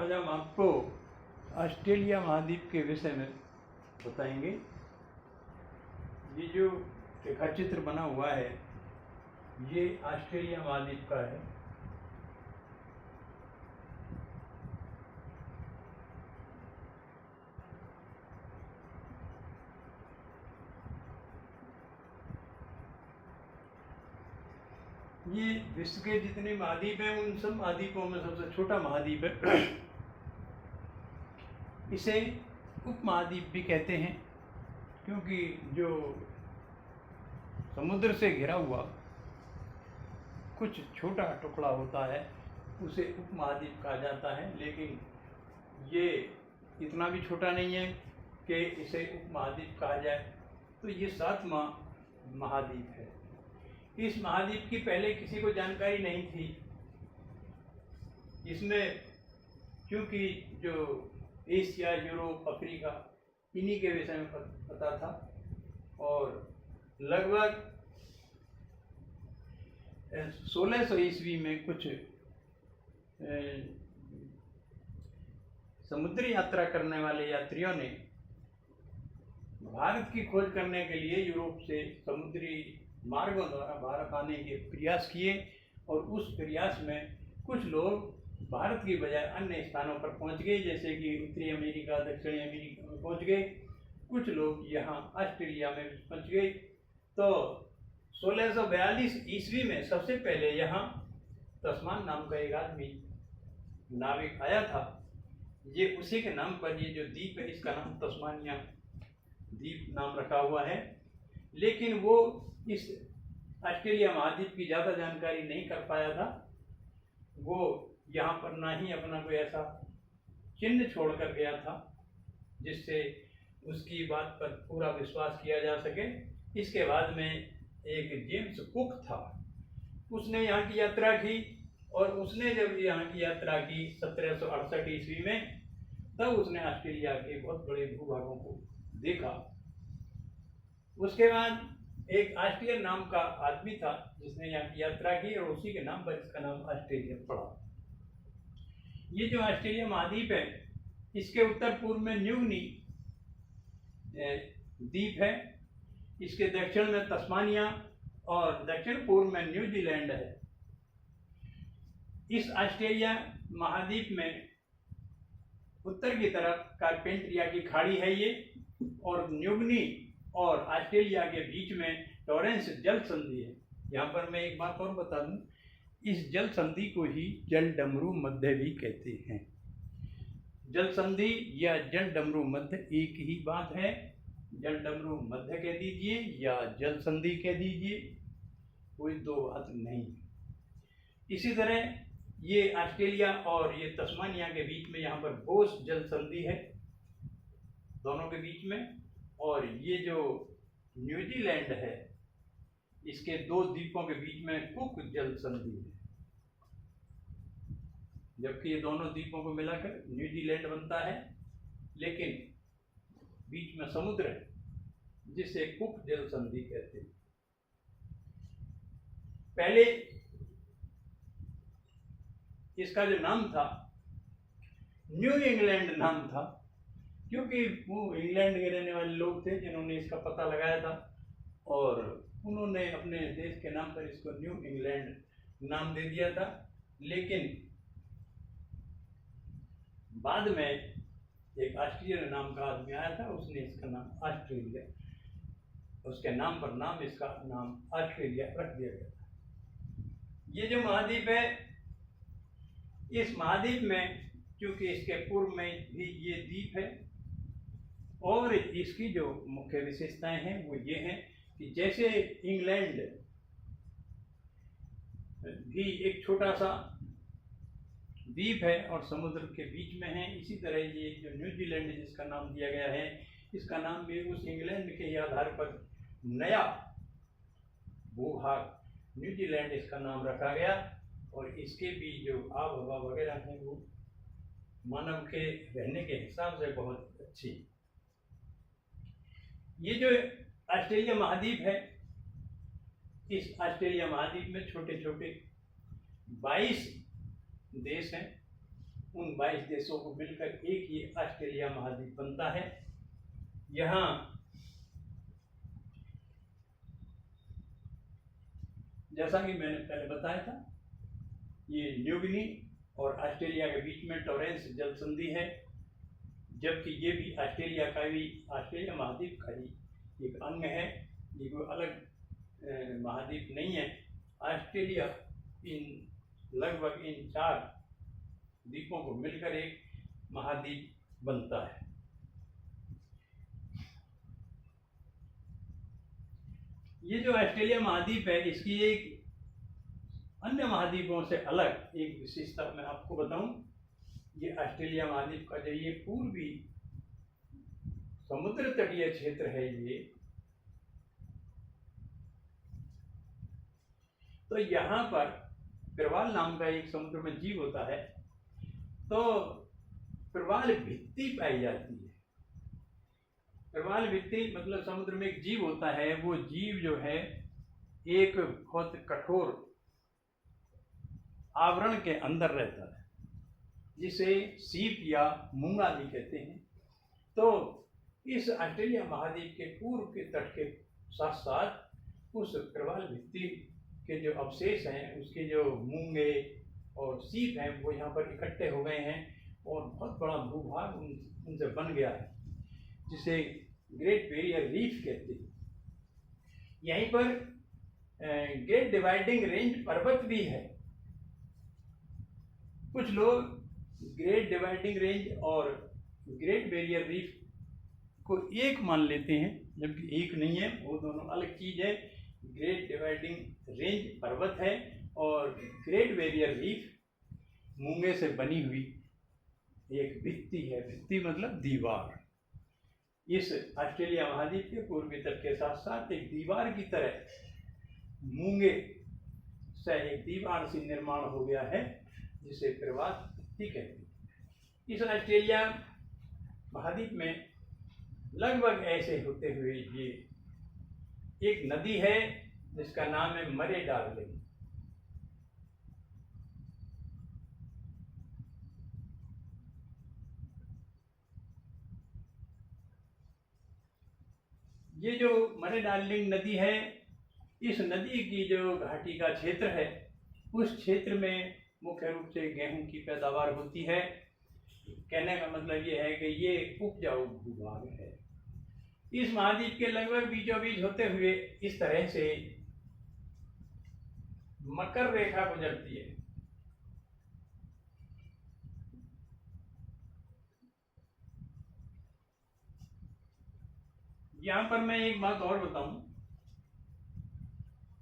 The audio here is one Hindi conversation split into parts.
आज हम आपको ऑस्ट्रेलिया महाद्वीप के विषय में बताएंगे। ये जो रेखा चित्र बना हुआ है ये ऑस्ट्रेलिया महाद्वीप का है। ये विश्व के जितने महाद्वीप हैं उन सब महाद्वीपों में सबसे छोटा महाद्वीप है। इसे उपमहाद्वीप भी कहते हैं क्योंकि जो समुद्र से घिरा हुआ कुछ छोटा टुकड़ा होता है उसे उपमहाद्वीप कहा जाता है, लेकिन ये इतना भी छोटा नहीं है कि इसे उपमहाद्वीप कहा जाए। तो ये 7वां महाद्वीप है। इस महाद्वीप की पहले किसी को जानकारी नहीं थी। इसमें क्योंकि जो एशिया, यूरोप, अफ्रीका इन्हीं के विषय में पता था और लगभग 1600 ईस्वी में कुछ समुद्री यात्रा करने वाले यात्रियों ने भारत की खोज करने के लिए यूरोप से समुद्री मार्गों द्वारा भारत आने के प्रयास किए और उस प्रयास में कुछ लोग भारत की बजाय अन्य स्थानों पर पहुंच गए, जैसे कि उत्तरी अमेरिका, दक्षिणी अमेरिका में पहुंच गए। कुछ लोग यहाँ ऑस्ट्रेलिया में पहुंच गए। तो 1642 ईस्वी में सबसे पहले यहाँ तस्मान नाम का एक आदमी नाविक आया था। ये उसी के नाम पर ये जो द्वीप है इसका नाम तस्मानिया द्वीप नाम रखा हुआ है। लेकिन वो इस ऑस्ट्रेलिया महाद्वीप की ज़्यादा जानकारी नहीं कर पाया था। वो यहाँ पर ना ही अपना कोई ऐसा चिन्ह छोड़ कर गया था जिससे उसकी बात पर पूरा विश्वास किया जा सके। इसके बाद में एक जेम्स कुक था, उसने यहाँ की यात्रा की और उसने जब यहाँ की यात्रा की 1768 ईस्वी में, तब उसने ऑस्ट्रेलिया के बहुत बड़े भूभागों को देखा। उसके बाद एक ऑस्ट्रियन नाम का आदमी था जिसने यहाँ की यात्रा की और उसी के नाम पर इसका नाम ऑस्ट्रेलिया पड़ा। ये जो ऑस्ट्रेलिया महाद्वीप है इसके उत्तर पूर्व में न्यूगिनी द्वीप है, इसके दक्षिण में तस्मानिया और दक्षिण पूर्व में न्यूजीलैंड है। इस ऑस्ट्रेलिया महाद्वीप में उत्तर की तरफ कारपेंट्रिया की खाड़ी है ये, और न्यूगिनी और ऑस्ट्रेलिया के बीच में टॉरेंस जल संधि है। यहाँ पर मैं एक बात और बता दूं, इस जल संधि को ही जल डमरू मध्य भी कहते हैं। जल संधि या जल डमरू मध्य एक ही बात है। जल डमरू मध्य कह दीजिए या जल संधि कह दीजिए, कोई दो बात नहीं। इसी तरह ये ऑस्ट्रेलिया और ये तस्मानिया के बीच में यहाँ पर बोस जल संधि है दोनों के बीच में, और ये जो न्यूजीलैंड है इसके दो द्वीपों के बीच में कुक जल संधि है। जबकि ये दोनों द्वीपों को मिलाकर न्यूजीलैंड बनता है, लेकिन बीच में समुद्र है जिसे कुक जल संधि कहते हैं। पहले इसका जो नाम था न्यू इंग्लैंड नाम था, क्योंकि वो इंग्लैंड के रहने वाले लोग थे जिन्होंने इसका पता लगाया था और उन्होंने अपने देश के नाम पर इसको न्यू इंग्लैंड नाम दे दिया था। लेकिन बाद में एक ऑस्ट्रियन नाम का आदमी आया था, उसने इसका नाम ऑस्ट्रेलिया, उसके नाम पर नाम इसका नाम ऑस्ट्रेलिया रख दिया गया था। ये जो महाद्वीप है, इस महाद्वीप में क्योंकि इसके पूर्व में भी ये द्वीप है और इसकी जो मुख्य विशेषताएं हैं वो ये हैं कि जैसे इंग्लैंड भी एक छोटा सा द्वीप है और समुद्र के बीच में है, इसी तरह ये जो न्यूजीलैंड जिसका नाम दिया गया है इसका नाम भी उस इंग्लैंड के ही आधार पर नया भूभाग न्यूजीलैंड इसका नाम रखा गया। और इसके भी जो आब हवा वगैरह है वो मानव के रहने के हिसाब से बहुत अच्छी। ये जो ऑस्ट्रेलिया महाद्वीप है, इस ऑस्ट्रेलिया महाद्वीप में छोटे छोटे 22 देश हैं उन 22 देशों को मिलकर एक ही ऑस्ट्रेलिया महाद्वीप बनता है। यहाँ जैसा कि मैंने पहले बताया था, ये न्यू गिनी और ऑस्ट्रेलिया के बीच में टॉरेंस जल संधि है, जबकि ये भी ऑस्ट्रेलिया महाद्वीप का ही एक अंग है। ये कोई अलग महाद्वीप नहीं है। ऑस्ट्रेलिया लगभग इन 4 द्वीपों को मिलकर एक महाद्वीप बनता है। ये जो ऑस्ट्रेलिया महाद्वीप है, इसकी एक अन्य महाद्वीपों से अलग एक विशेषता मैं आपको बताऊं। ये ऑस्ट्रेलिया महाद्वीप का जो ये पूर्वी समुद्र तटीय क्षेत्र है, ये तो यहाँ पर प्रवाल नाम का एक समुद्र में जीव होता है। तो प्रवाल भित्ति पाई जाती है। प्रवाल भित्ति मतलब समुद्र में एक जीव होता है, वो जीव जो है एक बहुत कठोर आवरण के अंदर रहता है, जिसे सीप या मूंगा भी कहते हैं। तो इस ऑस्ट्रेलिया महाद्वीप के पूर्व के तट के साथ साथ उस प्रवाल भित्ति के जो अवशेष हैं, उसके जो मूंगे और सीप हैं, वो यहाँ पर इकट्ठे हो गए हैं और बहुत बड़ा भूभाग उनसे बन गया है, जिसे ग्रेट बैरियर रीफ कहते हैं। यहीं पर ग्रेट डिवाइडिंग रेंज पर्वत भी है। कुछ लोग ग्रेट डिवाइडिंग रेंज और ग्रेट बैरियर रीफ को एक मान लेते हैं, जबकि एक नहीं है, वो दोनों अलग चीज है। ग्रेट डिवाइडिंग रेंज पर्वत है और ग्रेट बैरियर रीफ मूंगे से बनी हुई एक भित्ति है। भित्ति मतलब दीवार। इस ऑस्ट्रेलिया महाद्वीप के पूर्वी तट के साथ साथ एक दीवार की तरह मूंगे से एक दीवार से निर्माण हो गया है, जिसे प्रवाल भित्ति कहते हैं। इस ऑस्ट्रेलिया महाद्वीप में लगभग ऐसे होते हुए ये एक नदी है जिसका नाम है मरे डार्लिंग। ये जो मरे डार्लिंग नदी है, इस नदी की जो घाटी का क्षेत्र है, उस क्षेत्र में मुख्य रूप से गेहूं की पैदावार होती है। कहने का मतलब ये है कि ये उपजाऊ भूभाग है। इस महाद्वीप के लगभग बीचों बीच होते हुए इस तरह से मकर रेखा गुजरती है। यहां पर मैं एक बात और बताऊं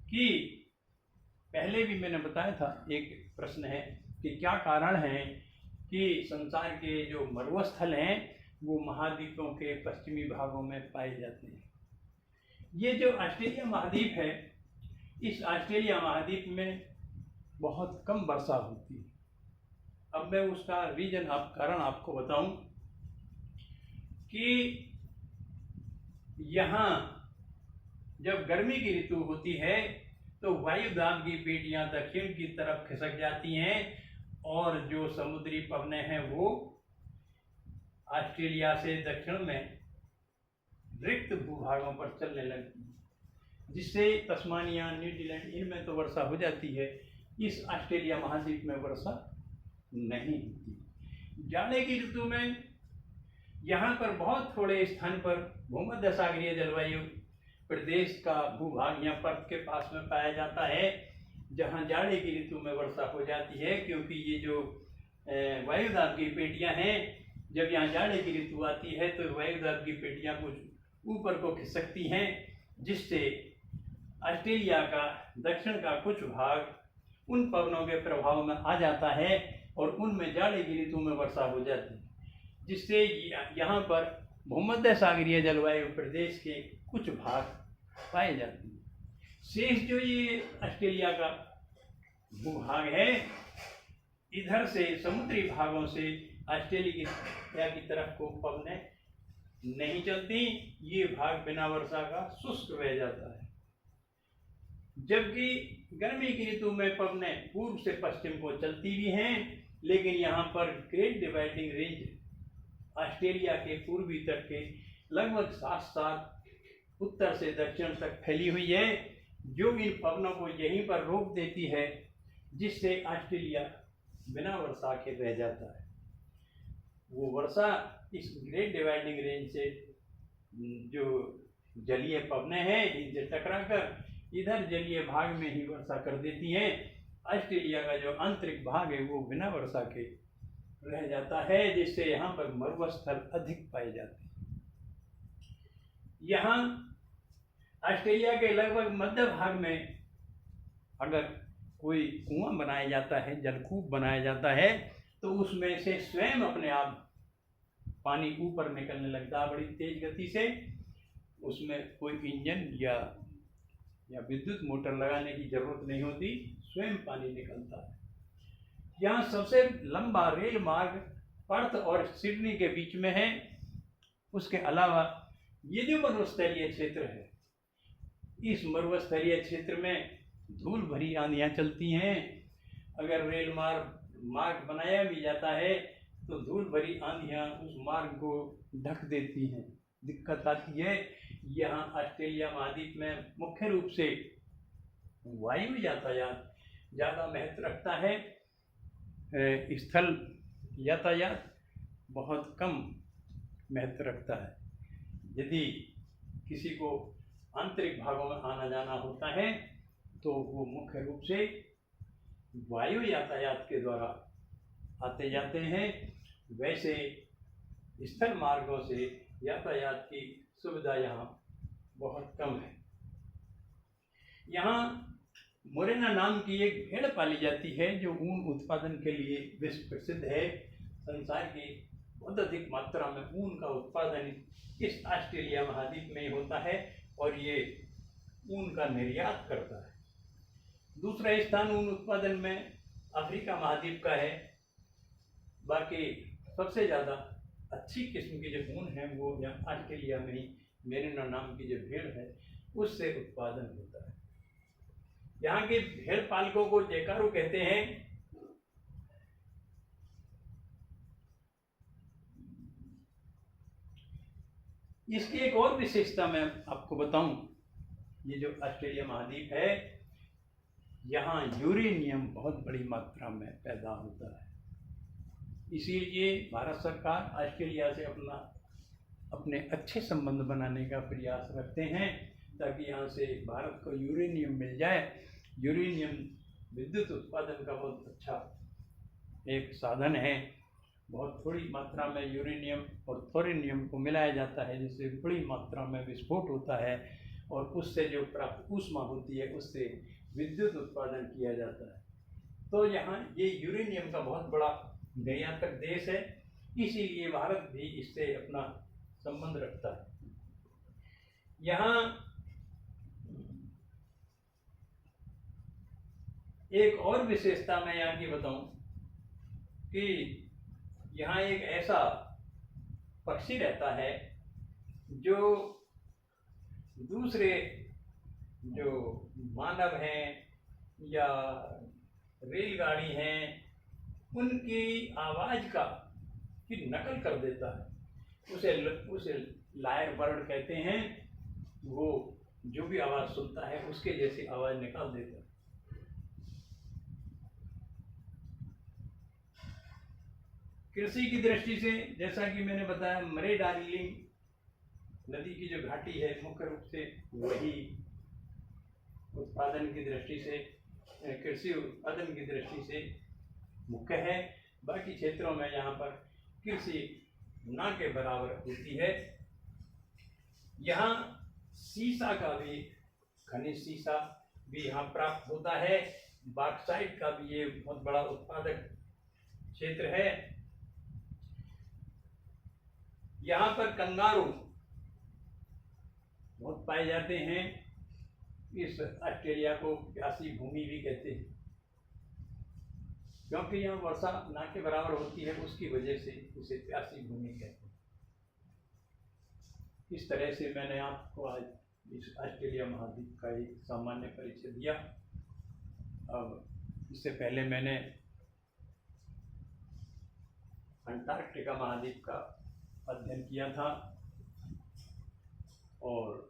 कि पहले भी मैंने बताया था, एक प्रश्न है कि क्या कारण है कि संसार के जो मरुस्थल हैं वो महाद्वीपों के पश्चिमी भागों में पाए जाते हैं। ये जो ऑस्ट्रेलिया महाद्वीप है, इस ऑस्ट्रेलिया महाद्वीप में बहुत कम वर्षा होती है। अब मैं उसका कारण आपको बताऊं कि यहाँ जब गर्मी की ऋतु होती है तो वायु दाब की पेटियां दक्षिण की तरफ खिसक जाती हैं और जो समुद्री पवनें हैं वो ऑस्ट्रेलिया से दक्षिण में रिक्त भूभागों पर चलने लगती है, जिससे तस्मानिया, न्यूजीलैंड, इनमें तो वर्षा हो जाती है। इस ऑस्ट्रेलिया महाद्वीप में वर्षा नहीं होती। जाड़े की ऋतु में यहाँ पर बहुत थोड़े स्थान पर भूमध्य सागरीय जलवायु प्रदेश का भूभाग यहाँ पर्थ के पास में पाया जाता है, जहाँ जाड़े की ऋतु में वर्षा हो जाती है, क्योंकि ये जो वायुदाब की पेटियां हैं, जब यहाँ जाड़े की ऋतु आती है तो वायुदाब की पेटियां कुछ ऊपर को खिसकती हैं, जिससे ऑस्ट्रेलिया का दक्षिण का कुछ भाग उन पवनों के प्रभाव में आ जाता है और उनमें जाड़े की ऋतु में वर्षा हो जाती है, जिससे यहाँ पर भूमध्य सागरीय जलवायु प्रदेश के कुछ भाग पाए जाते हैं। शेष जो ये ऑस्ट्रेलिया का भूभाग है, इधर से समुद्री भागों से ऑस्ट्रेलिया की तरफ को पवनें नहीं चलती। ये भाग बिना वर्षा का शुष्क रह जाता है, जबकि गर्मी की ऋतु में पवनें पूर्व से पश्चिम को चलती भी हैं लेकिन यहाँ पर ग्रेट डिवाइडिंग रेंज ऑस्ट्रेलिया के पूर्वी तट के लगभग 7 उत्तर से दक्षिण तक फैली हुई है, जो इन पवनों को यहीं पर रोक देती है, जिससे ऑस्ट्रेलिया बिना वर्षा के रह जाता है। वो वर्षा इस ग्रेट डिवाइडिंग रेंज से जो जलीय पवनें हैं इनसे टकराकर इधर जलीय भाग में ही वर्षा कर देती हैं। ऑस्ट्रेलिया का जो आंतरिक भाग है वो बिना वर्षा के रह जाता है, जिससे यहाँ पर मरुस्थल अधिक पाए जाते हैं। यहाँ ऑस्ट्रेलिया के लगभग मध्य भाग में अगर कोई कुआं बनाया जाता है, जलकूप बनाया जाता है, तो उसमें से स्वयं अपने आप पानी ऊपर निकलने लगता है बड़ी तेज गति से। उसमें कोई इंजन या विद्युत मोटर लगाने की जरूरत नहीं होती, स्वयं पानी निकलता है। यहाँ सबसे लंबा रेल मार्ग पर्थ और सिडनी के बीच में है। उसके अलावा ये जो मरुस्थलीय क्षेत्र है, इस मरुस्थलीय क्षेत्र में धूल भरी आंधियाँ चलती हैं। अगर रेल मार्ग बनाया भी जाता है तो धूल भरी आंधियाँ उस मार्ग को ढक देती हैं, दिक्कत आती है। यहाँ ऑस्ट्रेलिया महाद्वीप में मुख्य रूप से वायु यातायात ज़्यादा महत्व रखता है, स्थल यातायात बहुत कम महत्व रखता है। यदि किसी को आंतरिक भागों में आना जाना होता है तो वो मुख्य रूप से वायु यातायात के द्वारा आते जाते हैं। वैसे स्थल मार्गों से यातायात की सुविधा यहाँ बहुत कम है। यहाँ मोरेना नाम की एक भेड़ पाली जाती है जो ऊन उत्पादन के लिए विश्व प्रसिद्ध है। संसार की बहुत अधिक मात्रा में ऊन का उत्पादन इस ऑस्ट्रेलिया महाद्वीप में ही होता है और ये ऊन का निर्यात करता है। दूसरा स्थान ऊन उत्पादन में अफ्रीका महाद्वीप का है। बाकी सबसे ज़्यादा अच्छी किस्म की जो ऊन है वो यहाँ ऑस्ट्रेलिया में ही मेरिनो नाम की जो भेड़ है उससे उत्पादन होता है। यहाँ के भेड़ पालकों को जैकारू कहते हैं। इसकी एक और विशेषता मैं आपको बताऊं, ये जो ऑस्ट्रेलिया महाद्वीप है यहाँ यूरेनियम बहुत बड़ी मात्रा में पैदा होता है। इसीलिए भारत सरकार ऑस्ट्रेलिया से अपने अच्छे संबंध बनाने का प्रयास रखते हैं ताकि यहाँ से भारत को यूरेनियम मिल जाए। यूरेनियम विद्युत उत्पादन का बहुत अच्छा एक साधन है। बहुत थोड़ी मात्रा में यूरेनियम और थोरिनियम को मिलाया जाता है जिससे बड़ी मात्रा में विस्फोट होता है और उससे जो प्राप्त ऊष्मा होती है उससे विद्युत उत्पादन किया जाता है। तो यहाँ ये यूरेनियम का बहुत बड़ा निर्यातक देश है, इसीलिए भारत भी इससे अपना संबंध रखता है। यहाँ एक और विशेषता मैं यहाँ की बताऊं कि यहाँ एक ऐसा पक्षी रहता है जो दूसरे जो मानव हैं या रेलगाड़ी हैं उनकी आवाज़ की नकल कर देता है। उसे लायर बर्ड कहते हैं। वो जो भी आवाज़ सुनता है उसके जैसी आवाज़ निकाल देता है। कृषि की दृष्टि से जैसा कि मैंने बताया, मरे डार्जिलिंग नदी की जो घाटी है मुख्य रूप से वही उत्पादन की दृष्टि से, कृषि उत्पादन की दृष्टि से मुख्य है। बाकी क्षेत्रों में यहाँ पर कृषि ना के बराबर होती है। यहाँ सीसा का भी, खनिज सीसा भी यहाँ प्राप्त होता है। बॉक्साइट का भी ये बहुत बड़ा उत्पादक क्षेत्र है। यहाँ पर कंगारू बहुत पाए जाते हैं। इस ऑस्ट्रेलिया को प्यासी भूमि भी कहते हैं क्योंकि यहाँ वर्षा ना के बराबर होती है, उसकी वजह से इसे प्यासी भूमि कहते हैं। इस तरह से मैंने आपको आज इस ऑस्ट्रेलिया महाद्वीप का एक सामान्य परिचय दिया। अब इससे पहले मैंने अंटार्कटिका महाद्वीप का अध्ययन किया था, और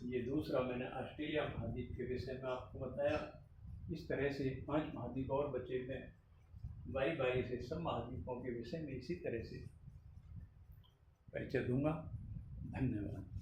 ये दूसरा मैंने ऑस्ट्रेलिया महाद्वीप के विषय में आपको बताया। इस तरह से 5 महाद्वीप और बचे हुए हैं, बारी बारी से सब महाद्वीपों के विषय में इसी तरह से परिचय दूंगा। धन्यवाद।